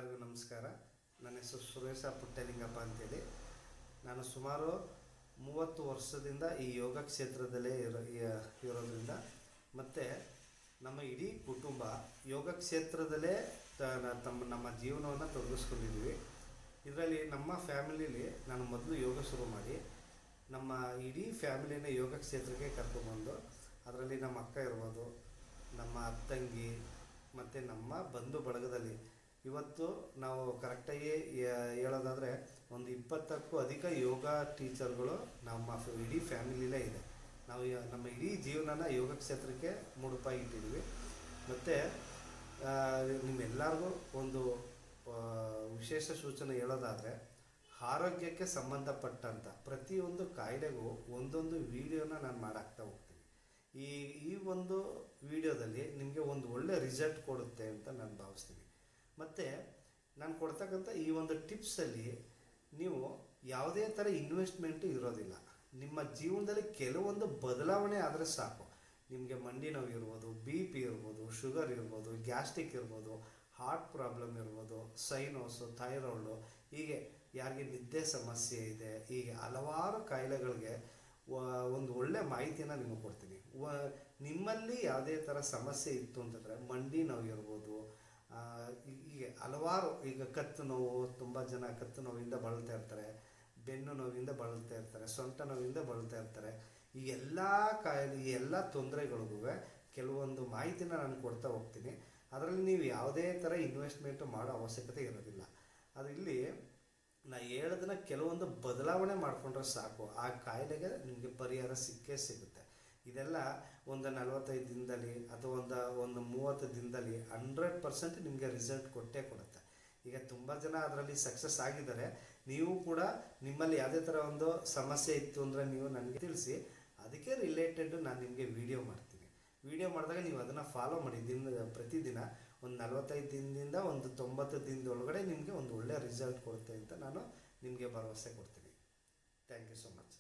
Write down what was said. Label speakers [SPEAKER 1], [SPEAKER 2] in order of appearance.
[SPEAKER 1] ಎಲ್ಲರಿಗೂ ನಮಸ್ಕಾರ. ನನ್ನ ಹೆಸರು ಸುರೇಶ ಪುಟ್ಟಲಿಂಗಪ್ಪ ಅಂತೇಳಿ. ನಾನು ಸುಮಾರು 30 ವರ್ಷದಿಂದ ಈ ಯೋಗ ಕ್ಷೇತ್ರದಲ್ಲೇ ಇರೋದ್ರಿಂದ ಮತ್ತು ನಮ್ಮ ಇಡೀ ಕುಟುಂಬ ಯೋಗ ಕ್ಷೇತ್ರದಲ್ಲೇ ನಮ್ಮ ಜೀವನವನ್ನು ತೊಡಗಿಸ್ಕೊಂಡಿದ್ದೀವಿ. ಇದರಲ್ಲಿ ನಮ್ಮ ಫ್ಯಾಮಿಲೀಲಿ ನಾನು ಮೊದಲು ಯೋಗ ಶುರು ಮಾಡಿ ನಮ್ಮ ಇಡೀ ಫ್ಯಾಮಿಲಿನ ಯೋಗ ಕ್ಷೇತ್ರಕ್ಕೆ ಕರ್ಕೊಂಡ್ಬಂದು, ಅದರಲ್ಲಿ ನಮ್ಮ ಅಕ್ಕ ಇರ್ಬೋದು, ನಮ್ಮ ಅತ್ತಂಗಿ ಮತ್ತು ನಮ್ಮ ಬಂಧು ಬಳಗದಲ್ಲಿ ಇವತ್ತು ನಾವು ಕರೆಕ್ಟಾಗಿ ಹೇಳೋದಾದರೆ ಒಂದು 20ಕ್ಕೂ ಅಧಿಕ ಯೋಗ ಟೀಚರ್ಗಳು ನಮ್ಮ ಇಡೀ ಫ್ಯಾಮಿಲಿಲೇ ಇದೆ. ನಾವು ನಮ್ಮ ಇಡೀ ಜೀವನನ ಯೋಗ ಕ್ಷೇತ್ರಕ್ಕೆ ಮುಡುಪಾಗಿಟ್ಟಿದ್ದೀವಿ. ಮತ್ತು ನಿಮ್ಮೆಲ್ಲರಿಗೂ ಒಂದು ವಿಶೇಷ ಸೂಚನೆ ಹೇಳೋದಾದರೆ, ಆರೋಗ್ಯಕ್ಕೆ ಸಂಬಂಧಪಟ್ಟಂಥ ಪ್ರತಿಯೊಂದು ಕಾಯಿಲೆಗೂ ಒಂದೊಂದು ವಿಡಿಯೋನ ನಾನು ಮಾಡಾಕ್ತಾ ಹೋಗ್ತೀನಿ. ಈ ಒಂದು ವಿಡಿಯೋದಲ್ಲಿ ನಿಮಗೆ ಒಂದು ಒಳ್ಳೆ ರಿಸಲ್ಟ್ ಕೊಡುತ್ತೆ ಅಂತ ನಾನು ಭಾವಿಸ್ತೀನಿ. ಮತ್ತು ನಾನು ಕೊಡ್ತಕ್ಕಂಥ ಈ ಒಂದು ಟಿಪ್ಸಲ್ಲಿ ನೀವು ಯಾವುದೇ ಥರ ಇನ್ವೆಸ್ಟ್ಮೆಂಟು ಇರೋದಿಲ್ಲ. ನಿಮ್ಮ ಜೀವನದಲ್ಲಿ ಕೆಲವೊಂದು ಬದಲಾವಣೆ ಆದರೆ ಸಾಕು. ನಿಮಗೆ ಮಂಡಿ ನೋವು ಇರ್ಬೋದು, BP ಇರ್ಬೋದು, ಶುಗರ್ ಇರ್ಬೋದು, ಗ್ಯಾಸ್ಟ್ರಿಕ್ ಇರ್ಬೋದು, ಹಾರ್ಟ್ ಪ್ರಾಬ್ಲಮ್ ಇರ್ಬೋದು, ಸೈನೋಸು, ಥೈರಾಯ್ಡು, ಹೀಗೆ ಯಾರಿಗೆ ನಿದ್ದೆ ಸಮಸ್ಯೆ ಇದೆ, ಹೀಗೆ ಹಲವಾರು ಕಾಯಿಲೆಗಳಿಗೆ ಒಂದು ಒಳ್ಳೆ ಮಾಹಿತಿಯನ್ನು ನಿಮಗೆ ಕೊಡ್ತೀನಿ. ನಿಮ್ಮಲ್ಲಿ ಯಾವುದೇ ಥರ ಸಮಸ್ಯೆ ಇತ್ತು ಅಂತಂದರೆ ಮಂಡಿ ನೋವು ಇರ್ಬೋದು, ಹೀಗೆ ಹಲವಾರು, ಈಗ ಕತ್ತು ನೋವು, ತುಂಬ ಜನ ಕತ್ತು ನೋವಿಂದ ಬಳಲ್ತಾ ಇರ್ತಾರೆ, ಬೆನ್ನು ನೋವಿಂದ ಬಳಲ್ತಾ ಇರ್ತಾರೆ, ಸೊಂಟ ನೋವಿಂದ ಬಳಲ್ತಾ ಇರ್ತಾರೆ. ಈ ಎಲ್ಲ ಕಾಯಿಲೆ, ಈ ಎಲ್ಲ ತೊಂದರೆಗಳಿಗೂ ಕೆಲವೊಂದು ಮಾಹಿತಿನ ನಾನು ಕೊಡ್ತಾ ಹೋಗ್ತೀನಿ. ಅದರಲ್ಲಿ ನೀವು ಯಾವುದೇ ಥರ ಇನ್ವೆಸ್ಟ್ಮೆಂಟು ಮಾಡೋ ಅವಶ್ಯಕತೆ ಇರೋದಿಲ್ಲ. ಅದು ಇಲ್ಲಿ ನಾನು ಹೇಳೋದನ್ನ ಕೆಲವೊಂದು ಬದಲಾವಣೆ ಮಾಡಿಕೊಂಡ್ರೆ ಸಾಕು, ಆ ಕಾಯಿಲೆಗೆ ನಿಮಗೆ ಪರಿಹಾರ ಸಿಕ್ಕೇ ಸಿಗುತ್ತೆ. ಇದೆಲ್ಲ ಒಂದು 45 ದಿನದಲ್ಲಿ ಅಥವಾ ಒಂದು 30 ದಿನದಲ್ಲಿ 100% ನಿಮಗೆ ರಿಸಲ್ಟ್ ಕೊಟ್ಟೇ ಕೊಡುತ್ತೆ. ಈಗ ತುಂಬ ಜನ ಅದರಲ್ಲಿ ಸಕ್ಸಸ್ ಆಗಿದ್ದಾರೆ. ನೀವು ಕೂಡ ನಿಮ್ಮಲ್ಲಿ ಯಾವುದೇ ಥರ ಒಂದು ಸಮಸ್ಯೆ ಇತ್ತು ಅಂದರೆ ನೀವು ನನಗೆ ತಿಳಿಸಿ, ಅದಕ್ಕೆ ರಿಲೇಟೆಡ್ ನಾನು ನಿಮಗೆ ವಿಡಿಯೋ ಮಾಡ್ತೀನಿ. ವಿಡಿಯೋ ಮಾಡಿದಾಗ ನೀವು ಅದನ್ನು ಫಾಲೋ ಮಾಡಿ. ಪ್ರತಿದಿನ ಒಂದು 45 ದಿನದಿಂದ ಒಂದು 90 ದಿನದೊಳಗಡೆ ನಿಮಗೆ ಒಂದು ಒಳ್ಳೆಯ ರಿಸಲ್ಟ್ ಕೊಡುತ್ತೆ ಅಂತ ನಾನು ನಿಮಗೆ ಭರವಸೆ ಕೊಡ್ತೀನಿ. Thank you so much.